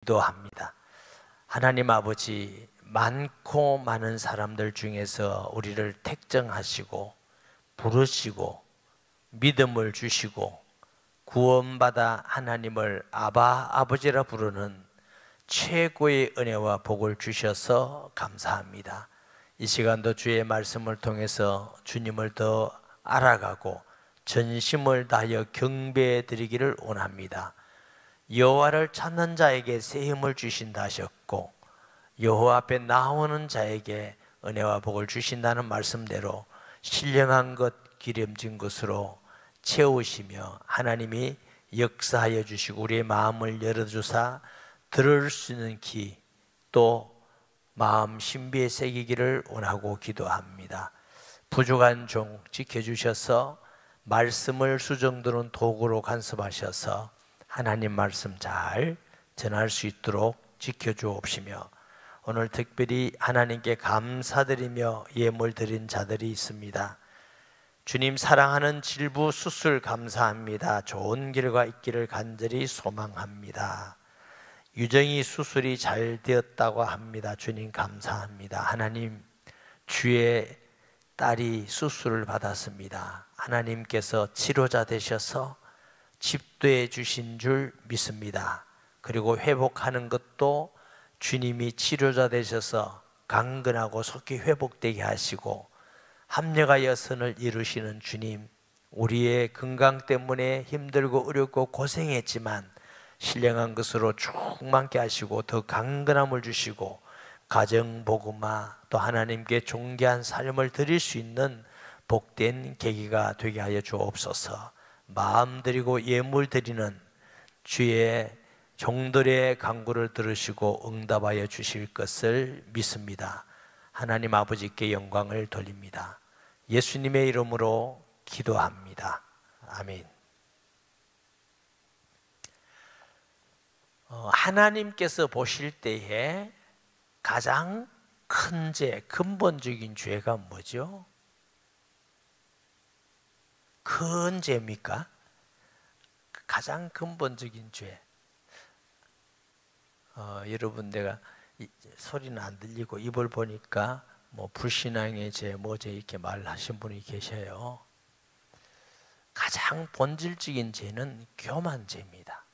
기도합니다. 하나님 아버지, 많고 많은 사람들 중에서 우리를 택정하시고 부르시고 믿음을 주시고 구원받아 하나님을 아바 아버지라 부르는 최고의 은혜와 복을 주셔서 감사합니다. 이 시간도 주의 말씀을 통해서 주님을 더 알아가고 전심을 다하여 경배해 드리기를 원합니다. 여호와를 찾는 자에게 새 힘을 주신다 하셨고, 여호와 앞에 나오는 자에게 은혜와 복을 주신다는 말씀대로 신령한 것, 기름진 것으로 채우시며 하나님이 역사하여 주시고 우리의 마음을 열어주사 들을 수 있는 귀, 또 마음 신비에 새기기를 원하고 기도합니다. 부족한 종 지켜주셔서 말씀을 수정드는 도구로 간섭하셔서 하나님 말씀 잘 전할 수 있도록 지켜주옵시며, 오늘 특별히 하나님께 감사드리며 예물 드린 자들이 있습니다. 주님 사랑하는 질부 수술 감사합니다. 좋은 결과 있기를 간절히 소망합니다. 유정이 수술이 잘 되었다고 합니다. 주님 감사합니다. 하나님, 주의 딸이 수술을 받았습니다. 하나님께서 치료자 되셔서 집도해 주신 줄 믿습니다. 그리고 회복하는 것도 주님이 치료자 되셔서 강건하고 속히 회복되게 하시고 합력하여 선을 이루시는 주님, 우리의 건강 때문에 힘들고 어렵고 고생했지만 신령한 것으로 충만케 하시고 더 강건함을 주시고 가정 복음화, 또 하나님께 존귀한 삶을 드릴 수 있는 복된 계기가 되게 하여 주옵소서. 마음 드리고 예물 드리는 주의 종들의 간구를 들으시고 응답하여 주실 것을 믿습니다. 하나님 아버지께 영광을 돌립니다. 예수님의 이름으로 기도합니다. 아멘. 하나님께서 보실 때에 가장 큰 죄, 근본적인 죄가 뭐죠? 큰 죄입니까? 가장 근본적인 죄. 여러분, 내가 소리는 안 들리고 입을 보니까 뭐 불신앙의 죄, 뭐죄 이렇게 말하신 분이 계셔요. 가장 본질적인 죄는 교만죄입니다.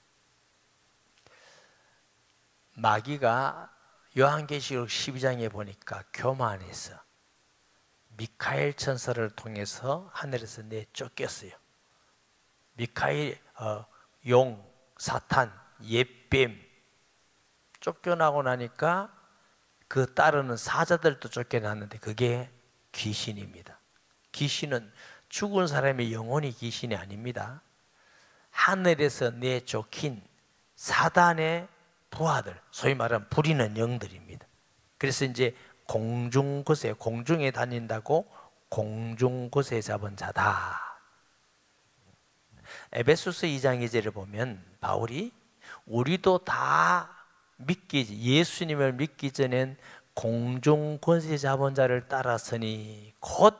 마귀가 요한계시록 12장에 보니까 교만해서 미카엘 천사를 통해서 하늘에서 내쫓겼어요. 미카엘, 용, 사탄, 옛뱀 쫓겨나고 나니까 그 따르는 사자들도 쫓겨났는데 그게 귀신입니다. 귀신은 죽은 사람의 영혼이 귀신이 아닙니다. 하늘에서 내쫓긴 사단의 부하들, 소위 말하는 부리는 영들입니다. 그래서 이제 공중곳에, 공중에 다닌다고 공중곳에 잡은 자다. 에베소서 2장 2절을 보면 바울이 우리도 다 예수님을 믿기 전엔 공중곳에 잡은 자를 따랐으니 곧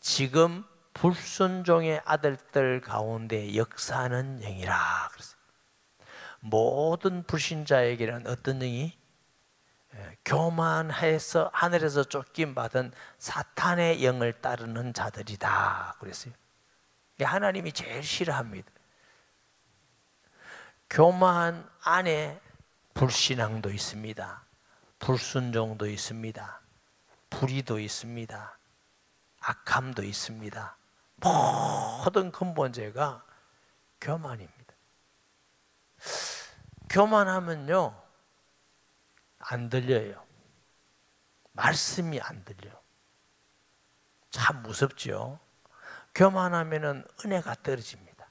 지금 불순종의 아들들 가운데 역사하는 영이라. 그랬어요. 모든 불신자에게는 어떤 영이? 교만해서 하늘에서 쫓김받은 사탄의 영을 따르는 자들이다 그랬어요. 하나님이 제일 싫어합니다. 교만 안에 불신앙도 있습니다. 불순종도 있습니다. 불의도 있습니다. 악함도 있습니다. 모든 근본죄가 교만입니다. 교만하면요, 안 들려요. 말씀이 안 들려. 참 무섭죠. 교만하면은 은혜가 떨어집니다.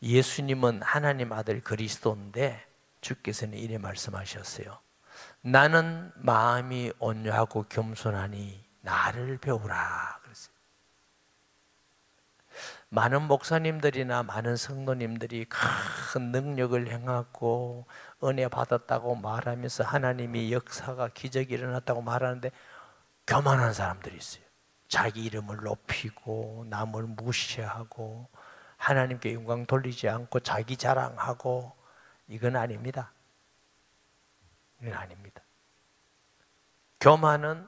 예수님은 하나님 아들 그리스도인데 주께서는 이래 말씀하셨어요. 나는 마음이 온유하고 겸손하니 나를 배우라 그랬어요. 많은 목사님들이나 많은 성도님들이 큰 능력을 행하고 은혜 받았다고 말하면서 하나님의 역사가 기적이 일어났다고 말하는데 교만한 사람들이 있어요. 자기 이름을 높이고 남을 무시하고 하나님께 영광 돌리지 않고 자기 자랑하고 이건 아닙니다. 이건 아닙니다. 교만은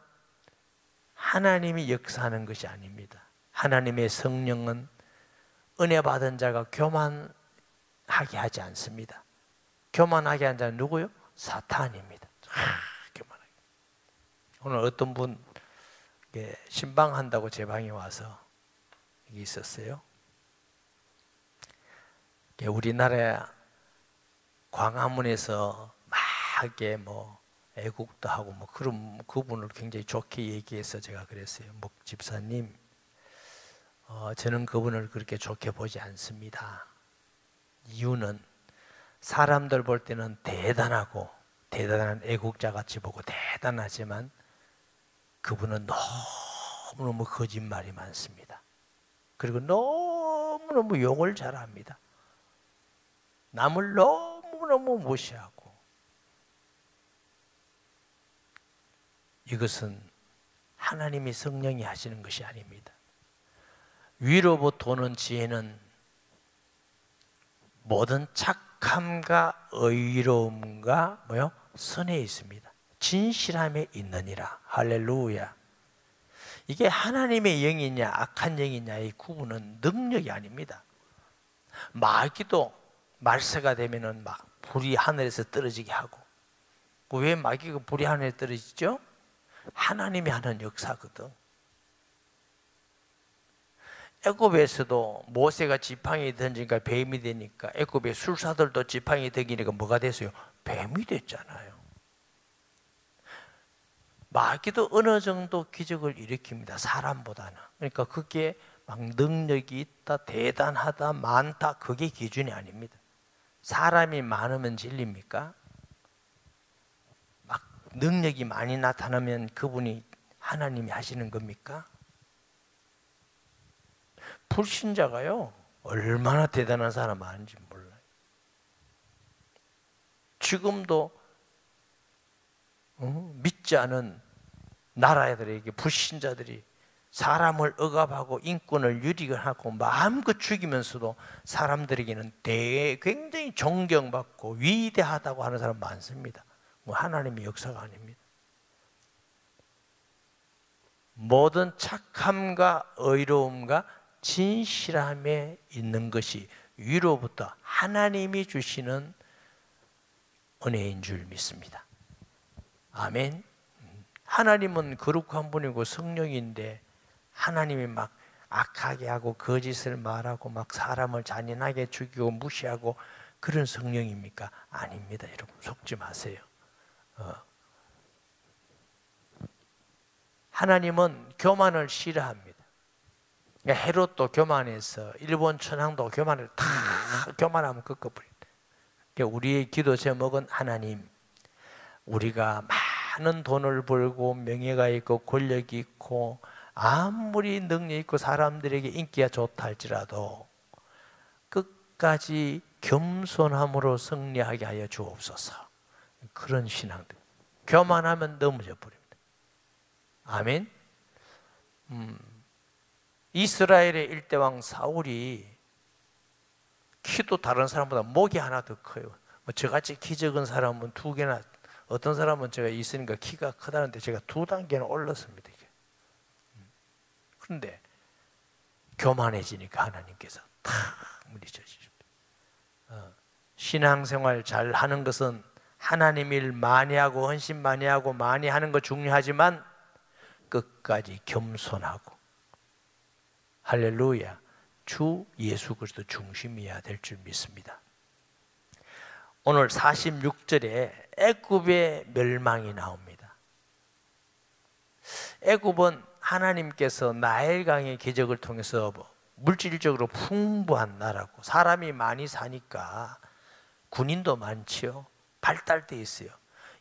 하나님이 역사하는 것이 아닙니다. 하나님의 성령은 은혜 받은 자가 교만하게 하지 않습니다. 교만하게 한 자는 누구요? 사탄입니다. 교만하게. 오늘 어떤 분 신방한다고 제 방에 와서 있었어요. 우리나라 광화문에서 막 애국도 하고 그런 그분을 굉장히 좋게 얘기해서 제가 그랬어요. 집사님, 저는 그분을 그렇게 좋게 보지 않습니다. 이유는 사람들 볼 때는 대단하고 대단한 애국자 같이 보고 대단하지만 그분은 너무너무 거짓말이 많습니다. 그리고 너무너무 욕을 잘합니다. 남을 너무너무 무시하고. 이것은 하나님이 성령이 하시는 것이 아닙니다. 위로부터 오는 지혜는 모든 착함과 의로움과 선에 있습니다. 진실함에 있느니라. 할렐루야. 이게 하나님의 영이냐 악한 영이냐의 구분은 능력이 아닙니다. 마귀도 말세가 되면은 막 불이 하늘에서 떨어지게 하고. 왜 마귀가 불이 하늘에 떨어지죠? 하나님이 하는 역사거든. 애굽에서도 모세가 지팡이 던지니까 뱀이 되니까 애굽의 술사들도 지팡이 던지니까 뭐가 됐어요? 뱀이 됐잖아요. 마귀도 어느 정도 기적을 일으킵니다. 사람보다는. 그러니까 그게 막 능력이 있다, 대단하다, 많다, 그게 기준이 아닙니다. 사람이 많으면 진리입니까? 막 능력이 많이 나타나면 그분이 하나님이 하시는 겁니까? 불신자가요, 얼마나 대단한 사람 많은지 몰라요. 지금도 믿지 않은 나라들에게 불신자들이 사람을 억압하고 인권을 유리하고 마음껏 죽이면서도 사람들에게는 굉장히 존경받고 위대하다고 하는 사람 많습니다. 하나님의 역사가 아닙니다. 모든 착함과 의로움과 진실함에 있는 것이 위로부터 하나님이 주시는 은혜인 줄 믿습니다. 아멘. 하나님은 거룩한 분이고 성령인데 하나님이 막 악하게 하고 거짓을 말하고 막 사람을 잔인하게 죽이고 무시하고 그런 성령입니까? 아닙니다. 여러분 속지 마세요. 하나님은 교만을 싫어합니다. 헤롯도 교만해서 일본 천황도 교만을 다 교만하면 꺾어버린다. 우리의 기도 제목은 하나님, 우리가 많은 돈을 벌고 명예가 있고 권력이 있고 아무리 능력이 있고 사람들에게 인기가 좋다 할지라도 끝까지 겸손함으로 승리하게 하여 주옵소서. 그런 신앙들. 교만하면 넘어져 버립니다. 아멘. 이스라엘의 일대왕 사울이 키도 다른 사람보다 목이 하나 더 커요. 저같이 키 적은 사람은 2개나, 어떤 사람은 제가 있으니까 키가 크다는데 제가 2단계는 올랐습니다. 그런데 교만해지니까 하나님께서 탁 물리쳐주십니다. 신앙생활 잘 하는 것은 하나님 일 많이 하고 헌신 많이 하고 많이 하는 거 중요하지만 끝까지 겸손하고, 할렐루야, 주 예수 그리스도 중심이어야 될 줄 믿습니다. 오늘 46절에 애굽의 멸망이 나옵니다. 애굽은 하나님께서 나일강의 기적을 통해서 물질적으로 풍부한 나라고, 사람이 많이 사니까 군인도 많지요. 발달돼 있어요.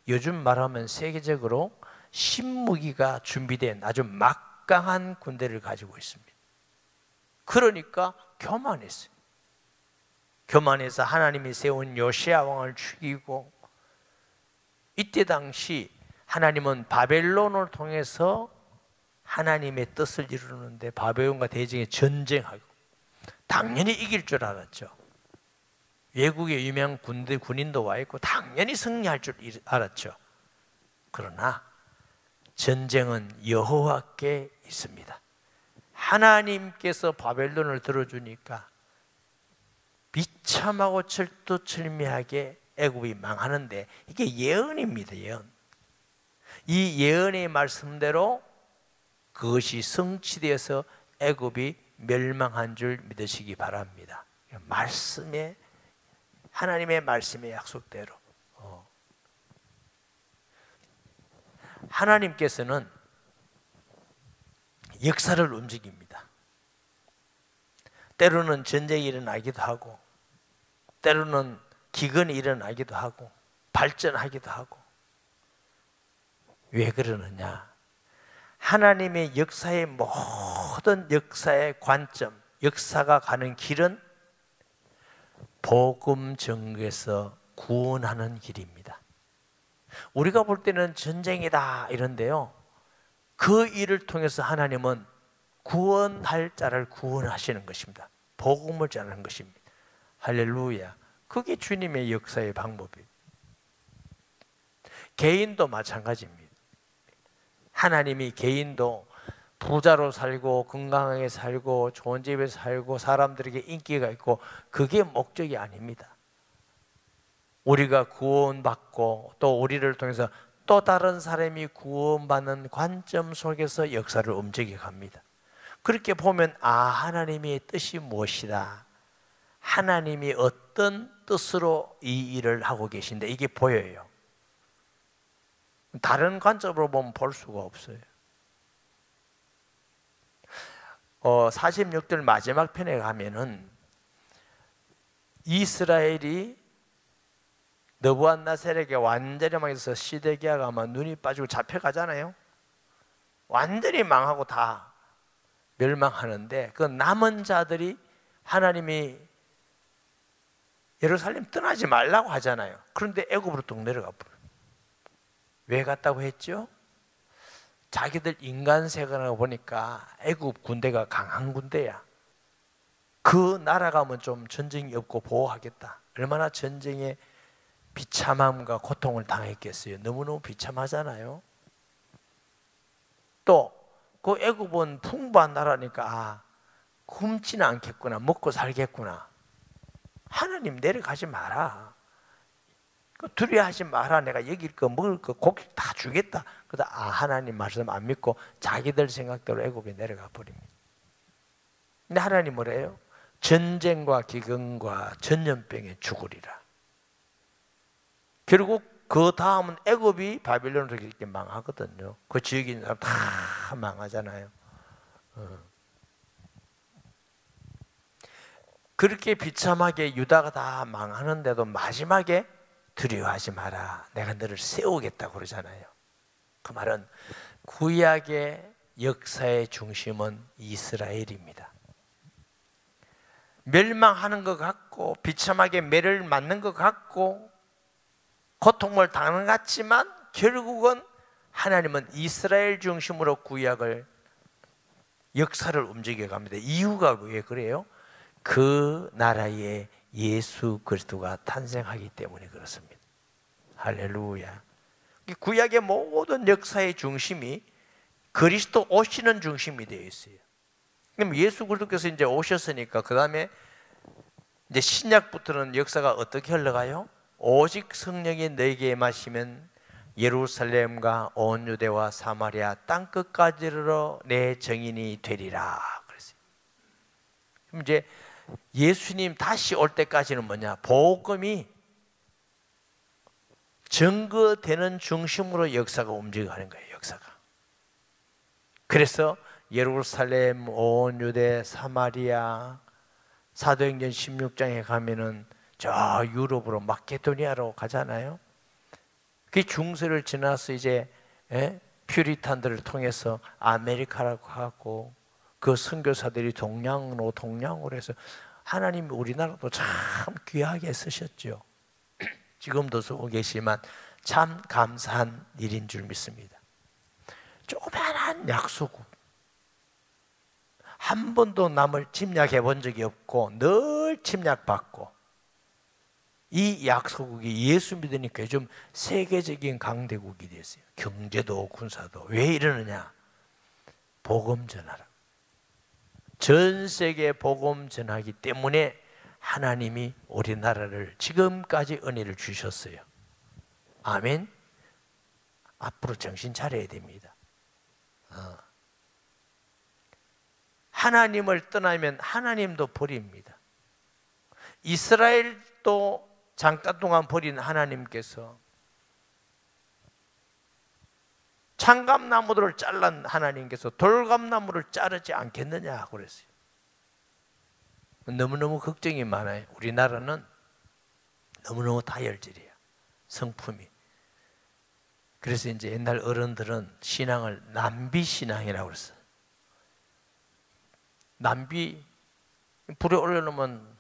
요즘 말하면 세계적으로 신무기가 준비된 아주 막강한 군대를 가지고 있습니다. 그러니까 교만했어요. 교만해서 하나님이 세운 요시야 왕을 죽이고, 이때 당시 하나님은 바벨론을 통해서 하나님의 뜻을 이루는데 바벨론과 대적에 전쟁하고 당연히 이길 줄 알았죠. 외국의 유명한 군인도 와 있고 당연히 승리할 줄 알았죠. 그러나 전쟁은 여호와께 있습니다. 하나님께서 바벨론을 들어주니까 비참하고 철두철미하게 애굽이 망하는데, 이게 예언입니다. 예언. 이 예언의 말씀대로 그것이 성취되어서 애굽이 멸망한 줄 믿으시기 바랍니다. 말씀에, 하나님의 말씀의 약속대로 하나님께서는 역사를 움직입니다. 때로는 전쟁이 일어나기도 하고, 때로는 기근이 일어나기도 하고, 발전하기도 하고. 왜 그러느냐? 하나님의 역사의 모든 역사의 관점, 역사가 가는 길은 복음 전개에서 구원하는 길입니다. 우리가 볼 때는 전쟁이다 이런데요, 그 일을 통해서 하나님은 구원할 자를 구원하시는 것입니다. 복음을 전하는 것입니다. 할렐루야. 그게 주님의 역사의 방법이에요. 개인도 마찬가지입니다. 하나님이 개인도 부자로 살고 건강하게 살고 좋은 집에 살고 사람들에게 인기가 있고, 그게 목적이 아닙니다. 우리가 구원받고 또 우리를 통해서 또 다른 사람이 구원받는 관점 속에서 역사를 움직여 갑니다. 그렇게 보면 하나님의 뜻이 무엇이다, 하나님이 어떤 뜻으로 이 일을 하고 계신데 이게 보여요. 다른 관점으로 보면 볼 수가 없어요. 46절 마지막 편에 가면은 이스라엘이 느부갓네살에게 완전히 망해서 시드기야가 아마 눈이 빠지고 잡혀가잖아요. 완전히 망하고 다 멸망하는데, 그 남은 자들이 하나님이 예루살렘 떠나지 말라고 하잖아요. 그런데 애굽으로 뚝 내려가 버려요. 왜 갔다고 했죠? 자기들 인간 세관을 보니까 애굽 군대가 강한 군대야. 그 나라 가면 좀 전쟁이 없고 보호하겠다. 얼마나 전쟁에 비참함과 고통을 당했겠어요. 너무너무 비참하잖아요. 또 그 애굽은 풍부한 나라니까 굶지는 않겠구나, 먹고 살겠구나. 하나님 내려가지 마라, 두려워하지 마라, 내가 여길 거 먹을 거 고기 다 주겠다. 그러다 하나님 말씀 안 믿고 자기들 생각대로 애굽에 내려가 버립니다. 근데 하나님 뭐래요? 전쟁과 기근과 전염병에 죽으리라. 결국 그 다음은 애굽이 바빌론으로 이렇게 망하거든요. 그 지역에 있는 사람 다 망하잖아요. 그렇게 비참하게 유다가 다 망하는데도 마지막에 두려워하지 마라, 내가 너를 세우겠다고 그러잖아요. 그 말은 구약의 역사의 중심은 이스라엘입니다. 멸망하는 것 같고 비참하게 매를 맞는 것 같고 고통을 당하는 것 같지만, 결국은 하나님은 이스라엘 중심으로 구약을, 역사를 움직여 갑니다. 이유가 왜 그래요? 그 나라에 예수 그리스도가 탄생하기 때문에 그렇습니다. 할렐루야. 구약의 모든 역사의 중심이 그리스도 오시는 중심이 되어 있어요. 그럼 예수 그리스도께서 이제 오셨으니까 그 다음에 이제 신약부터는 역사가 어떻게 흘러가요? 오직 성령이 너에게 임하시면 예루살렘과 온 유대와 사마리아 땅 끝까지로 내 증인이 되리라 그랬어요. 그럼 이제 예수님 다시 올 때까지는 뭐냐? 복음이 증거되는 중심으로 역사가 움직여가는 거예요. 역사가. 그래서 예루살렘, 온 유대, 사마리아, 사도행전 16장에 가면은 저 유럽으로 마케도니아로 가잖아요. 그 중세를 지나서 이제 퓨리탄들을 통해서 아메리카라고 하고, 그 선교사들이 동양으로 해서 하나님이 우리나라도 참 귀하게 쓰셨죠. 지금도 쓰고 계시지만 참 감사한 일인 줄 믿습니다. 조그만한 약소국, 한 번도 남을 침략해 본 적이 없고 늘 침략받고, 이 약소국이 예수 믿으니까 좀 세계적인 강대국이 됐어요. 경제도 군사도. 왜 이러느냐? 복음 전하라. 전 세계에 복음 전하기 때문에 하나님이 우리나라를 지금까지 은혜를 주셨어요. 아멘. 앞으로 정신 차려야 됩니다. 하나님을 떠나면 하나님도 버립니다. 이스라엘도 잠깐 동안 버린 하나님께서 창감나무들을 잘란 하나님께서 돌감나무를 자르지 않겠느냐 그랬어요. 너무너무 걱정이 많아요. 우리나라는 너무너무 다혈질이에요. 성품이. 그래서 이제 옛날 어른들은 신앙을 남비신앙이라고 그랬어요. 남비 불에 올려놓으면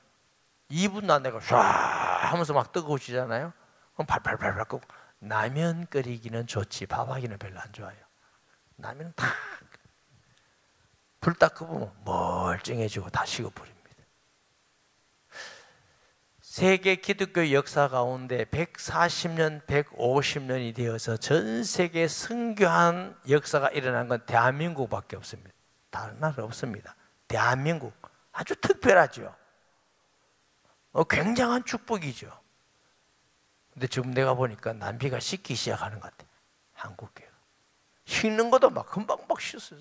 2분 안에가 唰 하면서 막 뜨거워지잖아요. 그럼 팔팔팔팔 끓고 라면 끓이기는 좋지 밥하기는 별로 안 좋아요. 라면은 탁 불 딱 끄면 멀쩡해지고 다 식어버립니다. 세계 기독교 역사 가운데 140년, 150년이 되어서 전 세계 선교한 역사가 일어난 건 대한민국밖에 없습니다. 다른 나라 없습니다. 대한민국 아주 특별하죠. 굉장한 축복이죠. 근데 지금 내가 보니까 남비가 식기 시작하는 것 같아요. 한국교회가. 식는 것도 막 금방 씻었어요.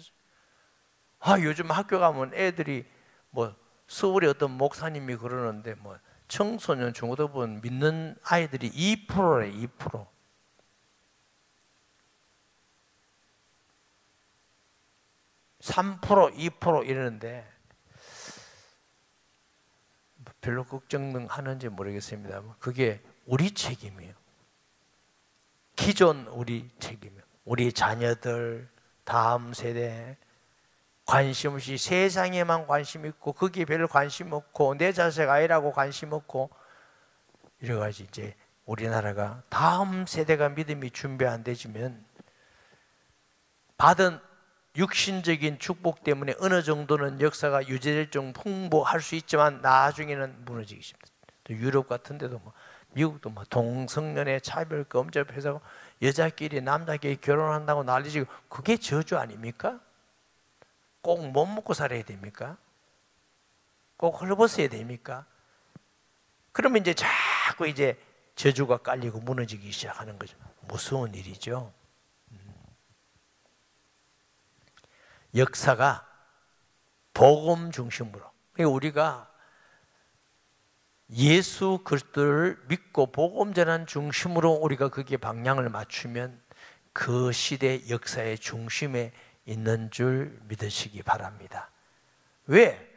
요즘 학교 가면 애들이 서울에 어떤 목사님이 그러는데 청소년 중고등부 믿는 아이들이 2%래 2%. 3%, 2% 이러는데 별로 걱정하는지 모르겠습니다. 그게 우리 책임이에요. 기존 우리 책임이에요. 우리 자녀들, 다음 세대 관심 없이 세상에만 관심 있고 거기에 별로 관심 없고 내 자식 아이라고 관심 없고 이래가지고 이제 우리나라가 다음 세대가 믿음이 준비 안 되지면 받은 육신적인 축복 때문에 어느 정도는 역사가 유지될 정도 풍부할 수 있지만 나중에는 무너지기 쉽습니다. 또 유럽 같은 데도 미국도 동성연애 차별과 엄접해서 여자끼리 남자끼리 결혼한다고 난리지고 그게 저주 아닙니까? 꼭 못 먹고 살아야 됩니까? 꼭 헐벗어야 됩니까? 그러면 이제 자꾸 이제 저주가 깔리고 무너지기 시작하는 거죠. 무서운 일이죠. 역사가 복음 중심으로. 우리가 예수 그리스도를 믿고 복음 전환 중심으로 우리가 거기에 방향을 맞추면 그 시대 역사의 중심에 있는 줄 믿으시기 바랍니다. 왜?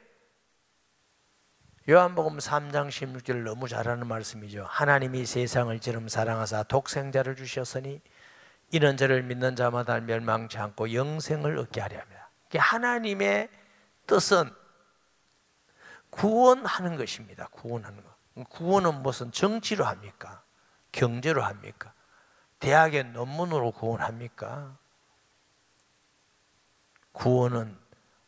요한복음 3장 16절을 너무 잘하는 말씀이죠. 하나님이 세상을 지름 사랑하사 독생자를 주셨으니 이는 저를 믿는 자마다 멸망치 않고 영생을 얻게 하려 합니다. 하나님의 뜻은 구원하는 것입니다. 구원하는 것. 구원은 무슨 정치로 합니까? 경제로 합니까? 대학의 논문으로 구원합니까? 구원은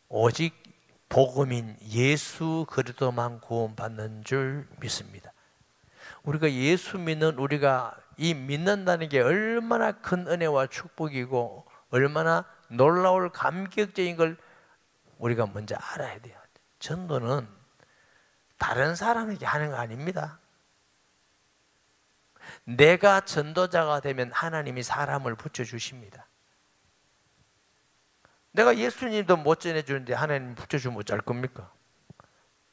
오직 복음인 예수 그리스도만 구원받는 줄 믿습니다. 우리가 예수 믿는 우리가 이 믿는다는 게 얼마나 큰 은혜와 축복이고 얼마나 놀라울 감격적인 걸 우리가 먼저 알아야 돼요. 전도는 다른 사람에게 하는 거 아닙니다. 내가 전도자가 되면 하나님이 사람을 붙여주십니다. 내가 예수님도 못 전해주는데 하나님 붙여주면 어쩔 겁니까?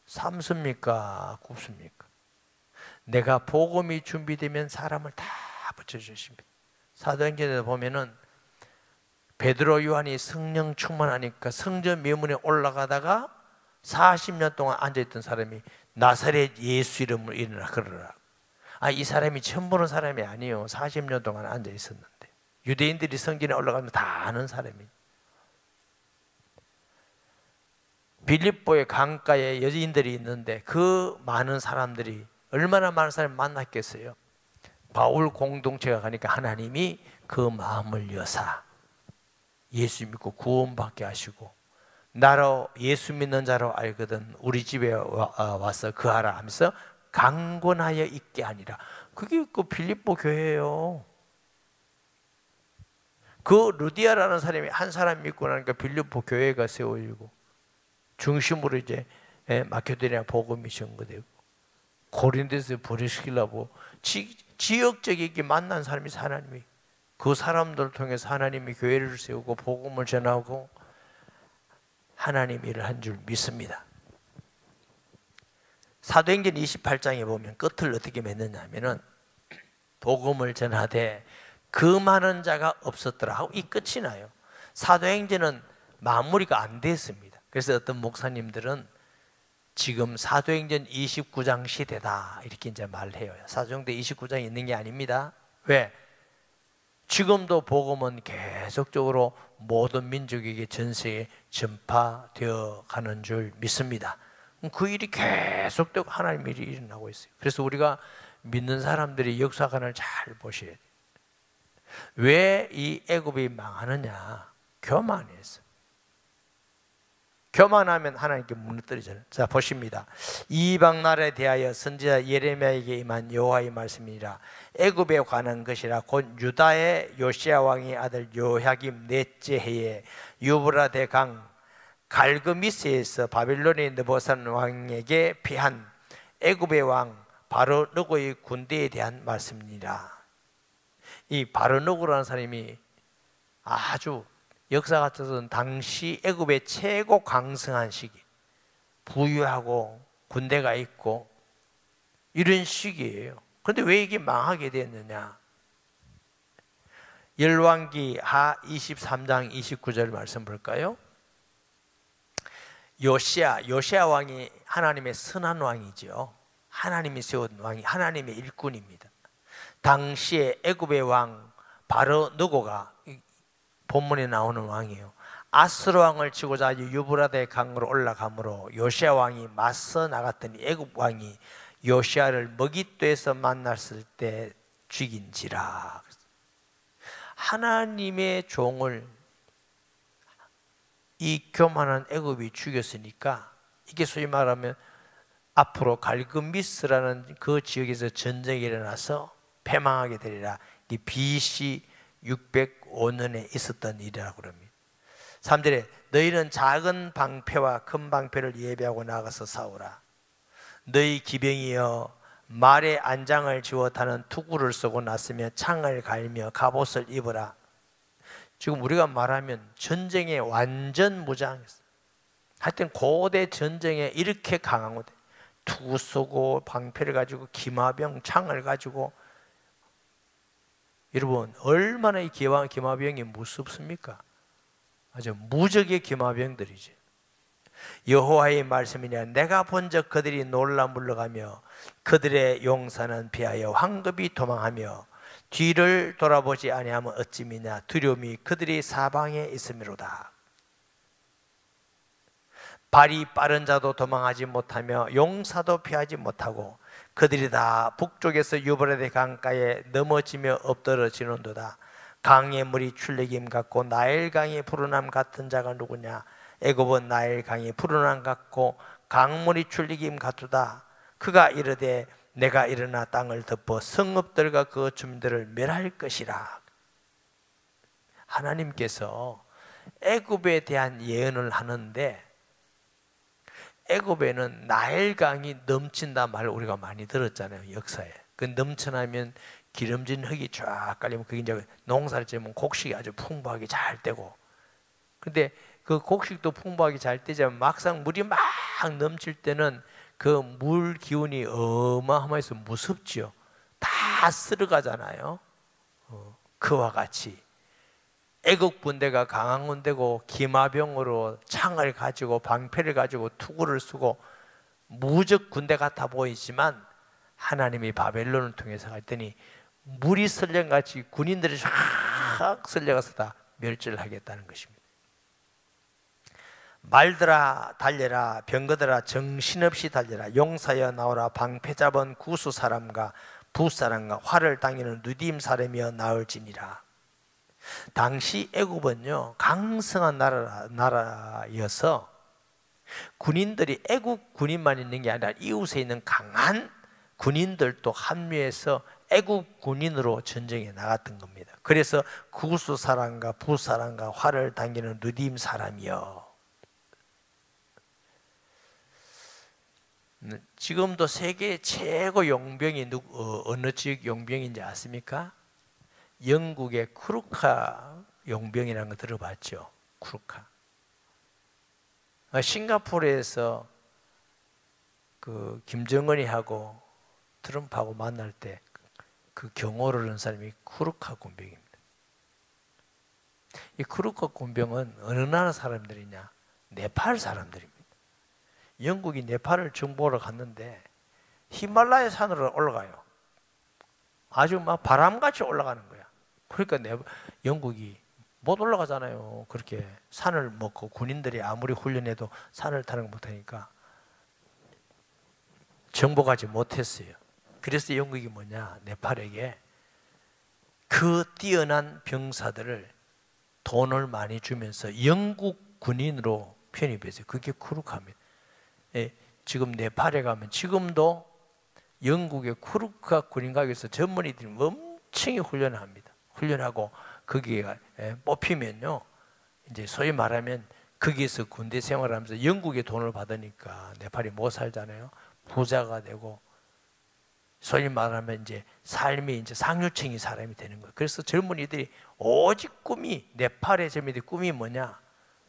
삼습니까? 굽습니까? 내가 복음이 준비되면 사람을 다 붙여주십니다. 사도행전에 보면은 베드로 요한이 성령 충만하니까 성전 미문에 올라가다가 40년 동안 앉아있던 사람이 나사렛 예수 이름으로 일어나 그러라. 이 사람이 처음 보는 사람이 아니에요. 40년 동안 앉아있었는데 유대인들이 성전에 올라가면 다 아는 사람이에요. 빌립보의 강가에 여인들이 있는데 그 많은 사람들이 얼마나 많은 사람을 만났겠어요. 바울 공동체가 가니까 하나님이 그 마음을 여사 예수 믿고 구원받게 하시고 나로 예수 믿는 자로 알거든 우리 집에 와서 거하라 하면서 강권하여 있게 하니라. 그게 그 빌립보 교회예요. 그 루디아라는 사람이 한 사람 믿고 나니까 빌립보 교회가 세워지고 중심으로 이제 마케도니아 복음이 전거되고 고린도에서 부르시려고 지역적이게 만난 사람이 하나님이 그 사람들을 통해서 하나님이 교회를 세우고 복음을 전하고 하나님 일을 한 줄 믿습니다. 사도행전 28장에 보면 끝을 어떻게 맺느냐 하면은 복음을 전하되 그 많은 자가 없었더라 하고 이 끝이 나요. 사도행전은 마무리가 안 됐습니다. 그래서 어떤 목사님들은 지금 사도행전 29장 시대다 이렇게 이제 말해요. 사도행전 29장이 있는 게 아닙니다. 왜? 지금도 복음은 계속적으로 모든 민족에게 전 세계에 전파되어 가는 줄 믿습니다. 그 일이 계속되고 하나님의 일이 일어나고 있어요. 그래서 우리가 믿는 사람들이 역사관을 잘 보셔야 돼요. 왜 이 애굽이 망하느냐? 교만해서. 교만하면 하나님께 무너뜨리잖아요. 자, 보십니다. 이방 나라에 대하여 선지자 예레미야에게 임한 여호와의 말씀이니라. 애굽에 관한 것이라. 곧 유다의 요시야 왕의 아들 요야김 넷째 해에 유브라데 강 갈그미스에서 바빌론의 느부갓네살 왕에게 피한 애굽의 왕 바로 느고의 군대에 대한 말씀이니라. 이 바로 느고라는 사람이 아주 역사 같아서는 당시 애굽의 최고 강성한 시기, 부유하고 군대가 있고 이런 시기예요. 그런데 왜 이게 망하게 됐느냐? 열왕기 하 23장 29절 말씀 볼까요? 요시야 왕이 하나님의 선한 왕이죠. 하나님이 세운 왕이 하나님의 일꾼입니다. 당시에 애굽의 왕 바로 느고가 본문에 나오는 왕이에요. 아스로 왕을 치고자 유브라데 강으로 올라가므로 요시야 왕이 맞서 나갔더니 애굽 왕이 요시야를 먹잇돼서 만났을 때 죽인지라. 하나님의 종을 이 교만한 애굽이 죽였으니까 이게 소위 말하면 앞으로 갈그미스라는 그 지역에서 전쟁이 일어나서 패망하게 되리라. 이 BC 605년에 있었던 일이라고 그럽니다. 3절에 너희는 작은 방패와 큰 방패를 예비하고 나가서 싸우라. 너희 기병이여 말에 안장을 지워 타는 투구를 쓰고 났으며 창을 갈며 갑옷을 입어라. 지금 우리가 말하면 전쟁에 완전 무장했어요. 하여튼 고대 전쟁에 이렇게 강한 것, 투구 쏘고 방패를 가지고 기마병 창을 가지고. 여러분 얼마나 이 기마병이 무섭습니까? 아주 무적의 기마병들이지. 여호와의 말씀이냐 내가 본적 그들이 놀라 물러가며 그들의 용사는 피하여 황급히 도망하며 뒤를 돌아보지 아니하면 어찌미냐 두려움이 그들이 사방에 있음이로다. 발이 빠른 자도 도망하지 못하며 용사도 피하지 못하고 그들이 다 북쪽에서 유브라데 강가에 넘어지며 엎드러지는도다. 강의 물이 출리김 같고 나일강의 푸른함 같은 자가 누구냐? 애굽은 나일강이 푸른함 같고 강물이 출리김 같도다. 그가 이르되 내가 일어나 땅을 덮어 성읍들과 그 주민들을 멸할 것이라. 하나님께서 애굽에 대한 예언을 하는데 애굽에는 나일강이 넘친다 말을 우리가 많이 들었잖아요. 역사에. 그 넘쳐나면 기름진 흙이 쫙 깔리면 그게 이제 농사를 지으면 곡식이 아주 풍부하게 잘 되고, 근데 그 곡식도 풍부하게 잘 되지만 막상 물이 막 넘칠 때는 그 물 기운이 어마어마해서 무섭지요. 다 쓸어가잖아요. 그와 같이 애국 군대가 강한 군대고 기마병으로 창을 가지고 방패를 가지고 투구를 쓰고 무적 군대 같아 보이지만 하나님이 바벨론을 통해서 갔더니 물이 쓸려같이 군인들이 쫙 쓸려가서 다 멸절을 하겠다는 것입니다. 말들아 달려라, 병거들아 정신없이 달려라, 용사여 나오라, 방패 잡은 구수 사람과 부사람과 활을 당기는 누딤 사람이여 나올지니라. 당시 애굽은요 강성한 나라여서 군인들이 애굽 군인만 있는 게 아니라 이웃에 있는 강한 군인들도 합류해서 애국 군인으로 전쟁에 나갔던 겁니다. 그래서 구스 사람과 부사람과 활을 당기는 느딤 사람이요. 지금도 세계 최고 용병이 어느 지역 용병인지 아십니까? 영국의 쿠루카 용병이라는 거 들어봤죠? 쿠루카. 싱가포르에서 그 김정은이 하고 트럼프하고 만날 때 그 경호를 한 사람이 쿠루카 군병입니다. 이 쿠루카 군병은 어느 나라 사람들이냐? 네팔 사람들입니다. 영국이 네팔을 정보하러 갔는데 히말라야 산으로 올라가요. 아주 막 바람같이 올라가는 거야. 그러니까 영국이 못 올라가잖아요. 그렇게 산을 먹고 군인들이 아무리 훈련해도 산을 타는 거 못하니까 정복하지 못했어요. 그래서 영국이 뭐냐? 네팔에게 그 뛰어난 병사들을 돈을 많이 주면서 영국 군인으로 편입했어요. 그게 쿠루카입니다. 예, 지금 네팔에 가면 지금도 영국의 쿠루카 군인각에서 전문의들이 엄청히 훈련을 합니다. 훈련하고 거기에 뽑히면요, 이제 소위 말하면 거기에서 군대 생활하면서 영국의 돈을 받으니까 네팔이 못 살잖아요. 부자가 되고 소위 말하면 이제 삶이 이제 상류층의 사람이 되는 거예요. 그래서 젊은이들이 오직 꿈이 네팔의 젊은이들 꿈이 뭐냐?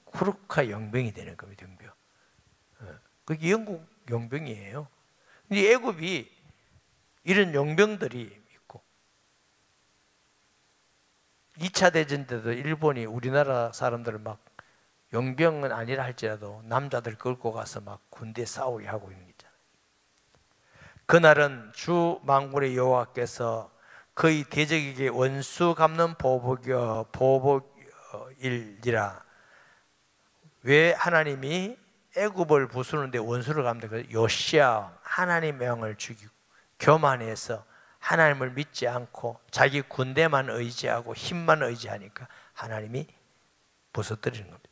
쿠루카 용병이 되는 겁니다. 용병. 그게 영국 용병이에요. 근데 애굽이 이런 용병들이 있고 2차 대전 때도 일본이 우리나라 사람들을 막 용병은 아니라 할지라도 남자들 끌고 가서 막 군대 싸우게 하고 있는 게 있잖아요. 그날은 주 만군의 여호와께서 그의 대적에게 원수 갚는 보복일이라. 왜 하나님이 애굽을 부수는데 원수를 갚는다? 요시야 하나님의 영을 죽이고 교만해서 하나님을 믿지 않고 자기 군대만 의지하고 힘만 의지하니까 하나님이 부서뜨리는 겁니다.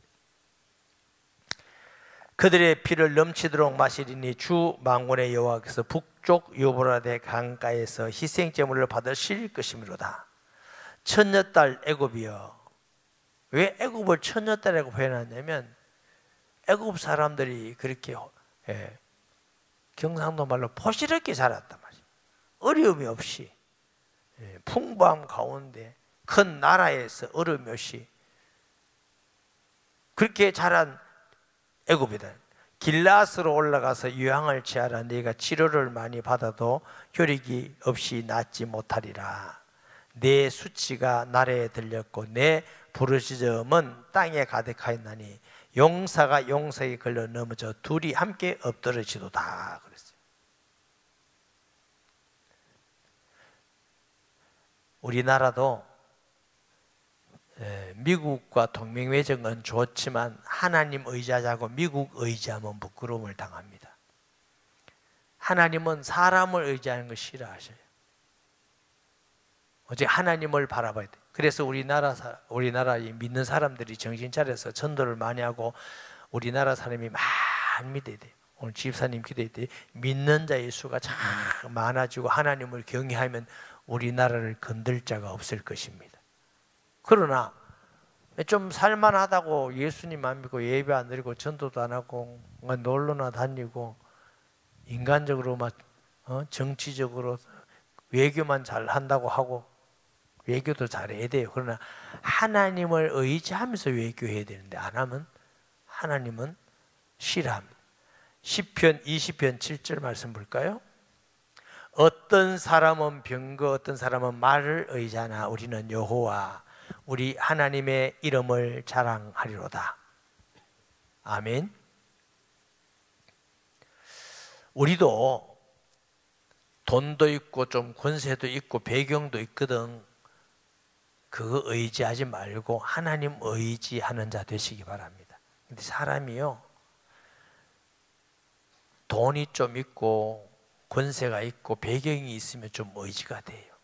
그들의 피를 넘치도록 마시리니 주 만군의 여호와께서 북쪽 유브라데 강가에서 희생제물을 받으실 것이므로다. 처녀딸 애굽이여. 왜 애굽을 처녀딸이라고 표현하냐면 애굽 사람들이 그렇게 경상도 말로 포시럽게 자랐단 말이에요. 어려움이 없이 풍부함 가운데 큰 나라에서 어려움이 없이 그렇게 자란 애굽이다. 길라스로 올라가서 유황을 취하라. 네가 치료를 많이 받아도 효력이 없이 낫지 못하리라. 내 수치가 나라에 들렸고 내 부르짖음은 땅에 가득하였나니 용사가 용사에게 걸려 넘어져 둘이 함께 엎드러지도다. 그랬어요. 우리나라도 미국과 동맹 맺은 좋지만 하나님 의지하자고 미국 의지하면 부끄러움을 당합니다. 하나님은 사람을 의지하는 걸 싫어하셔요. 오직 하나님을 바라봐야 돼요. 그래서 우리나라에 믿는 사람들이 정신 차려서 전도를 많이 하고 우리나라 사람이 많이 믿어야 돼요. 오늘 집사님 기도할 때 믿는 자의 수가 참 많아지고 하나님을 경외하면 우리나라를 건들 자가 없을 것입니다. 그러나 좀 살만하다고 예수님 안 믿고 예배 안 드리고 전도도 안 하고 놀러나 다니고 인간적으로 막 정치적으로 외교만 잘 한다고 하고 외교도 잘해야 돼요. 그러나 하나님을 의지하면서 외교해야 되는데 안 하면 하나님은 싫어합니다. 시편 20편 7절 말씀 볼까요? 어떤 사람은 병거 어떤 사람은 말을 의지하나 우리는 여호와 우리 하나님의 이름을 자랑하리로다. 아멘. 우리도 돈도 있고 좀 권세도 있고 배경도 있거든. 그거 의지하지 말고 하나님 의지하는 자 되시기 바랍니다. 근데 사람이요, 돈이 좀 있고 권세가 있고 배경이 있으면 좀 의지가 돼요.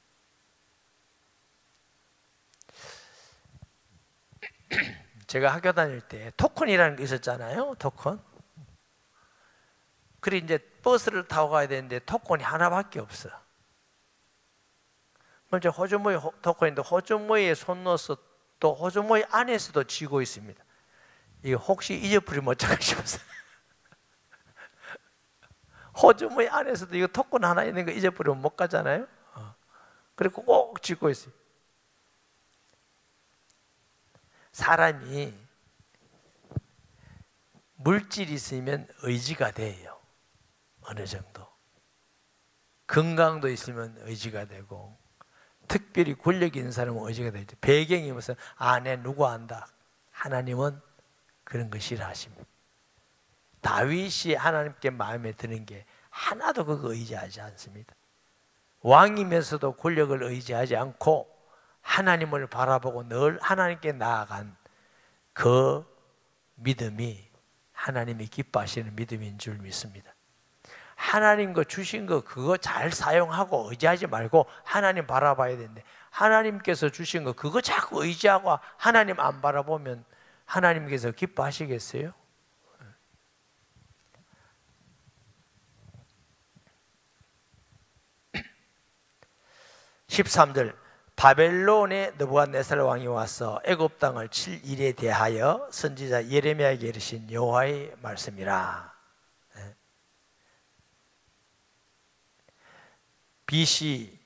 제가 학교 다닐 때 토큰이라는 게 있었잖아요. 토큰. 그래 이제 버스를 타고 가야 되는데 토큰이 하나밖에 없어. 먼저 호주머니 토큰인데 호주머니에 손 넣어서 또 호주머니 안에서도 쥐고 있습니다. 이거 혹시 잊어버리면 어쩌까 싶어서 호주머니 안에서도 이거 토큰 하나 있는 거 잊어버리면 못 가잖아요. 그리고 꼭 쥐고 있어요. 사람이 물질이 있으면 의지가 돼요. 어느 정도. 건강도 있으면 의지가 되고, 특별히 권력 있는 사람은 의지가 되죠. 배경이 무슨 내 누구 안다. 하나님은 그런 거 싫어하십니다. 다윗이 하나님께 마음에 드는 게 하나도 그거 의지하지 않습니다. 왕이면서도 권력을 의지하지 않고 하나님을 바라보고 늘 하나님께 나아간 그 믿음이 하나님이 기뻐하시는 믿음인 줄 믿습니다. 하나님 거 주신 거 그거 잘 사용하고 의지하지 말고 하나님 바라봐야 되는데, 하나님께서 주신 거 그거 자꾸 의지하고 하나님 안 바라보면 하나님께서 기뻐하시겠어요? 13절 바벨론의 느부갓네살 왕이 와서 애굽 땅을 칠 일에 대하여 선지자 예레미야에게 이르신 여호와의 말씀이라. BC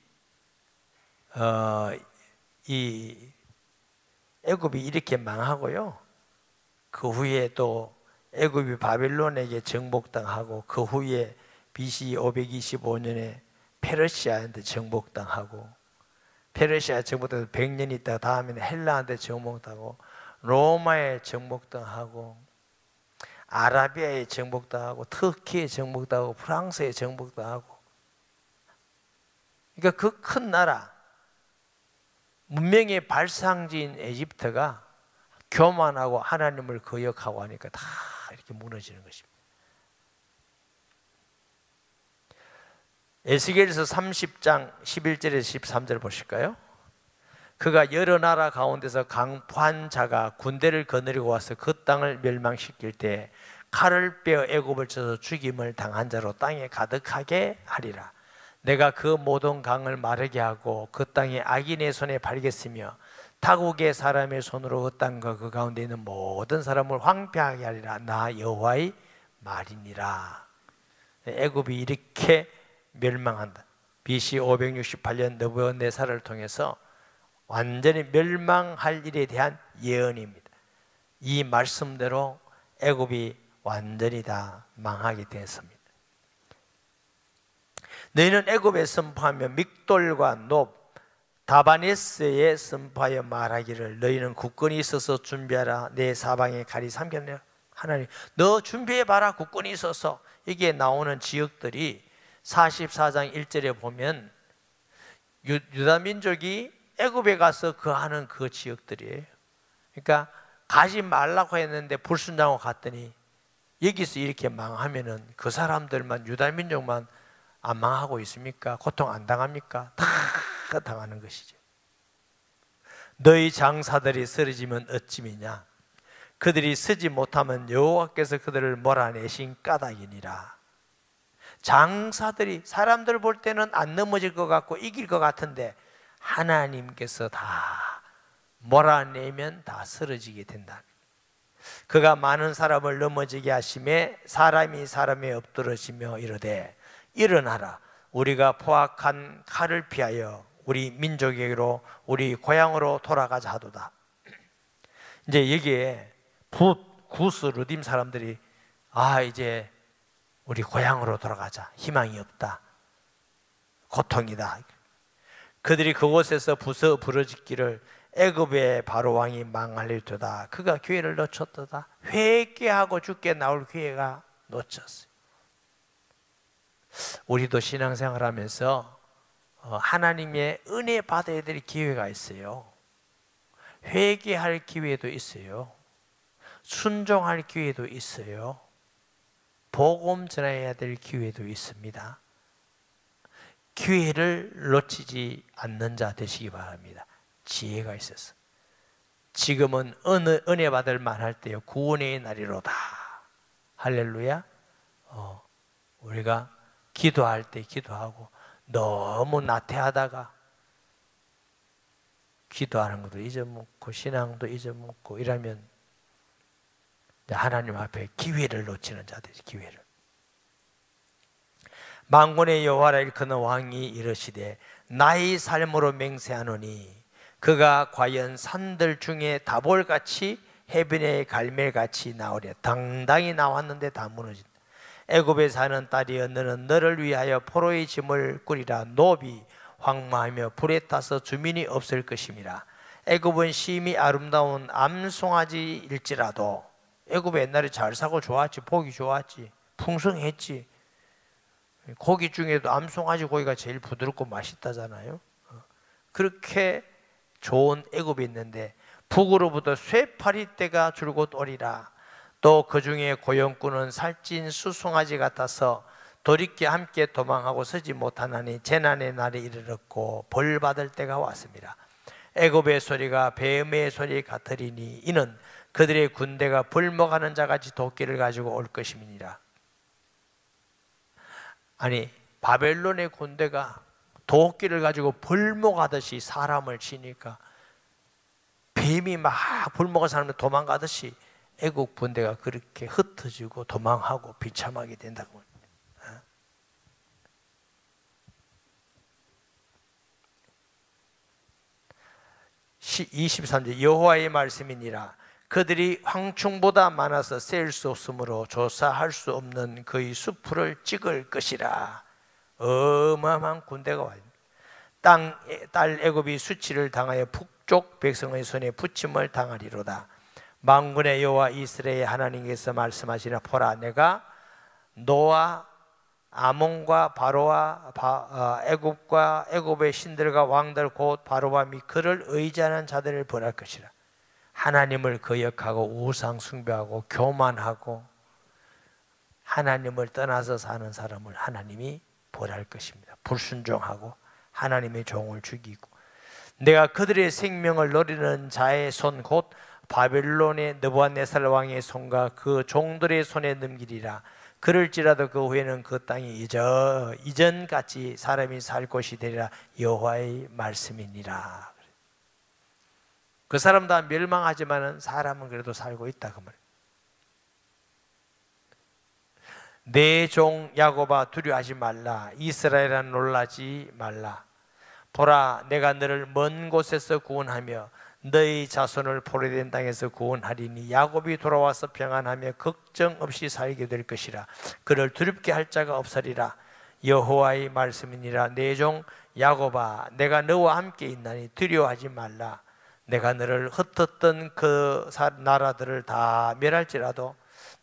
이 애굽이 이렇게 망하고요. 그 후에 또 애굽이 바벨론에게 정복당하고, 그 후에 BC 525년에 페르시아한테 정복당하고, 페르시아 정복당해서 100년 있다가 다음에는 헬라한테 정복당하고, 로마에 정복당하고, 아라비아에 정복당하고, 터키에 정복당하고, 프랑스에 정복당하고. 그러니까 그 큰 나라, 문명의 발상지인 에집트가 교만하고 하나님을 거역하고 하니까 다 이렇게 무너지는 것입니다. 에스겔서 30장 11절에서 13절 보실까요? 그가 여러 나라 가운데서 강포한 자가 군대를 거느리고 와서 그 땅을 멸망시킬 때 칼을 빼어 애굽을 쳐서 죽임을 당한 자로 땅에 가득하게 하리라. 내가 그 모든 강을 마르게 하고 그 땅이 악인의 손에 팔겠으며 타국의 사람의 손으로 그 땅과 그 가운데 있는 모든 사람을 황폐하게 하리라. 나 여호와의 말이니라. 애굽이 이렇게 멸망한다. BC 568년 느부갓네살을 통해서 완전히 멸망할 일에 대한 예언입니다. 이 말씀대로 애굽이 완전히 다 망하게 되었습니다. 너희는 애굽에 선포하며 믹돌과 높 다바네스에 선포하여 말하기를 너희는 국권이 있어서 준비하라. 내 사방에 가리 삼켰네. 하나님, 너 준비해봐라. 국권이 있어서. 이게 나오는 지역들이 44장 1절에 보면 유다 민족이 애굽에 가서 거하는 그 지역들이에요. 그러니까 가지 말라고 했는데 불순종하고 갔더니 여기서 이렇게 망하면은 그 사람들만, 유다 민족만 안 망하고 있습니까? 고통 안 당합니까? 다 당하는 것이죠. 너희 장사들이 쓰러지면 어찌미냐? 그들이 쓰지 못하면 여호와께서 그들을 몰아내신 까닭이니라. 장사들이 사람들 볼 때는 안 넘어질 것 같고 이길 것 같은데 하나님께서 다 몰아내면 다 쓰러지게 된다. 그가 많은 사람을 넘어지게 하심에 사람이 사람에 엎드러지며 이르되 일어나라. 우리가 포악한 칼을 피하여 우리 민족에게로 우리 고향으로 돌아가자 하도다. 이제 여기에 구스 르딤 사람들이 이제 우리 고향으로 돌아가자. 희망이 없다. 고통이다. 그들이 그곳에서 부서지기를 애굽의 바로 왕이 망할리도다. 그가 기회를 놓쳤도다. 회개하고 죽게 나올 기회가 놓쳤어요. 우리도 신앙생활하면서 하나님의 은혜 받아야 될 기회가 있어요. 회개할 기회도 있어요. 순종할 기회도 있어요. 복음 전해야 될 기회도 있습니다. 기회를 놓치지 않는 자 되시기 바랍니다. 지혜가 있어서. 지금은 은혜 받을 만할 때요. 구원의 날이로다. 할렐루야. 우리가 기도할 때 기도하고 너무 나태하다가 기도하는 것도 잊어먹고 신앙도 잊어먹고 이러면 하나님 앞에 기회를 놓치는 자들이 기회를. 만군의 여호와라 일컫는 왕이 이르시되 나의 삶으로 맹세하노니 그가 과연 산들 중에 다볼같이 해변의 갈멜같이 나오랴. 당당히 나왔는데 다 무너진다. 애굽에 사는 딸이여 너는 너를 위하여 포로의 짐을 꾸리라. 노비 황마하며 불에 타서 주민이 없을 것임이라. 애굽은 심히 아름다운 암송아지일지라도 애굽 옛날에 잘 사고 좋았지. 보기 좋았지. 풍성했지. 고기 중에도 암송아지 고기가 제일 부드럽고 맛있다잖아요. 그렇게 좋은 애굽이 있는데 북으로부터 쇠파리떼가 줄곧 오리라. 또 그 중에 고용꾼은 살찐 수송아지 같아서 돌이켜 함께 도망하고 서지 못하나니 재난의 날이 이르렀고 벌 받을 때가 왔습니다. 애굽의 소리가 뱀의 소리 같으리니 이는 그들의 군대가 불목하는 자같이 도끼를 가지고 올 것임이니라. 아니 바벨론의 군대가 도끼를 가지고 불목하듯이 사람을 치니까 뱀이 막 불목한 사람을 도망가듯이 애국 군대가 그렇게 흩어지고 도망하고 비참하게 된다고. 23절 여호와의 말씀이니라. 그들이 황충보다 많아서 셀 수 없으므로 조사할 수 없는 그의 수풀을 찍을 것이라. 어마어마한 군대가 와요. 딸 애굽이 수치를 당하여 북쪽 백성의 손에 붙임을 당하리로다. 만군의 여호와 이스라엘 하나님께서 말씀하시나 보라 내가 너와 아몬과 바로와 애굽과 애굽의 신들과 왕들 곧 바로와 및 그를 의지하는 자들을 벌할 것이라. 하나님을 거역하고 우상 숭배하고 교만하고 하나님을 떠나서 사는 사람을 하나님이 벌할 것입니다. 불순종하고 하나님의 종을 죽이고 내가 그들의 생명을 노리는 자의 손 곧 바벨론의 느부갓네살 왕의 손과 그 종들의 손에 넘기리라. 그럴지라도 그 후에는 그 땅이 이전같이 사람이 살 곳이 되리라. 여호와의 말씀이니라. 그 사람 다 멸망하지만은 사람은 그래도 살고 있다 그 말. 내 종 야곱아 두려워하지 말라. 이스라엘아 놀라지 말라. 보라 내가 너를 먼 곳에서 구원하며 너희 자손을 포로된 땅에서 구원하리니 야곱이 돌아와서 평안하며 걱정 없이 살게 될 것이라. 그를 두렵게 할 자가 없으리라. 여호와의 말씀이니라. 내 종 야곱아 내가 너와 함께 있나니 두려워하지 말라. 내가 너를 흩었던 그 나라들을 다 멸할지라도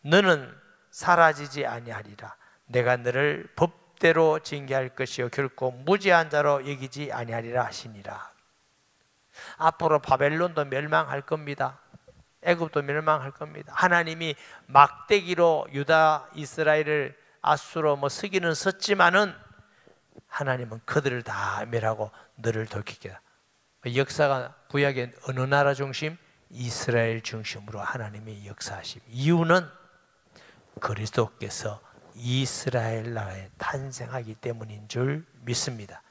너는 사라지지 아니하리라. 내가 너를 법대로 징계할 것이요 결코 무지한 자로 여기지 아니하리라 하시니라. 앞으로 바벨론도 멸망할 겁니다. 애굽도 멸망할 겁니다. 하나님이 막대기로 유다 이스라엘을 아수로 서기는 섰지만은 하나님은 그들을 다 멸하고 너를 돌리겠다. 역사가 구약의 어느 나라 중심? 이스라엘 중심으로 하나님이 역사하심. 이유는 그리스도께서 이스라엘 나라에 탄생하기 때문인 줄 믿습니다.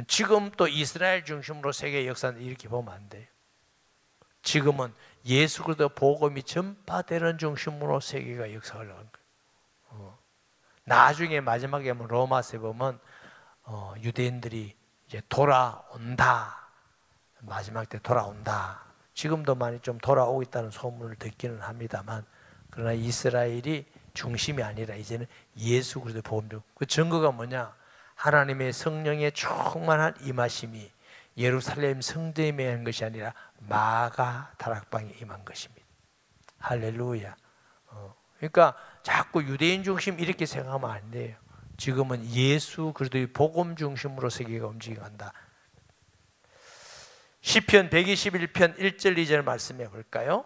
지금 또 이스라엘 중심으로 세계 역사는 이렇게 보면 안 돼요. 지금은 예수 그리스도 복음이 전파되는 중심으로 세계가 역사를 하는 거예요. 나중에 마지막에 로마서에 보면 유대인들이 이제 돌아온다. 마지막 때 돌아온다. 지금도 많이 좀 돌아오고 있다는 소문을 듣기는 합니다만, 그러나 이스라엘이 중심이 아니라 이제는 예수 그리스도 복음. 그 증거가 뭐냐? 하나님의 성령의 충만한 임하심이 예루살렘 성전에 임한 것이 아니라 마가 다락방에 임한 것입니다. 할렐루야. 그러니까 자꾸 유대인 중심 이렇게 생각하면 안 돼요. 지금은 예수 그리스도의 복음 중심으로 세계가 움직여간다. 시편 121편 1절 2절 말씀해 볼까요?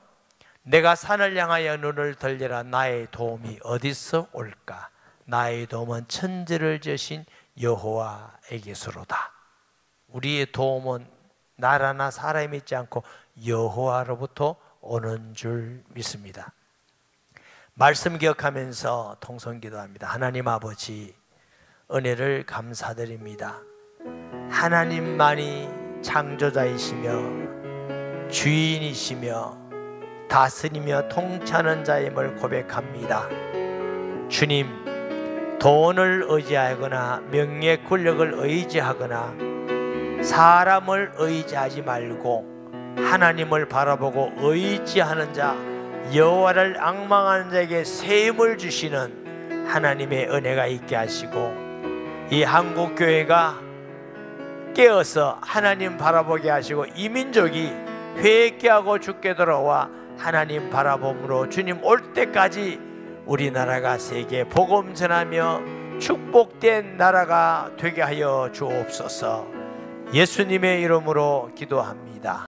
내가 산을 향하여 눈을 들려라. 나의 도움이 어디서 올까? 나의 도움은 천지를 지으신 여호와에게서로다. 우리의 도움은 나라나 사람이 있지 않고 여호와로부터 오는 줄 믿습니다. 말씀 기억하면서 통성기도합니다. 하나님 아버지, 은혜를 감사드립니다. 하나님만이 창조자이시며 주인이시며 다스리며 통치하는 자임을 고백합니다. 주님, 돈을 의지하거나 명예 권력을 의지하거나 사람을 의지하지 말고 하나님을 바라보고 의지하는 자, 여호와를 앙망하는 자에게 셈을 주시는 하나님의 은혜가 있게 하시고, 이 한국교회가 깨어서 하나님 바라보게 하시고 이 민족이 회개하고 주께 돌아와 하나님 바라봄으로 주님 올 때까지 우리나라가 세계에 복음 전하며 축복된 나라가 되게 하여 주옵소서. 예수님의 이름으로 기도합니다.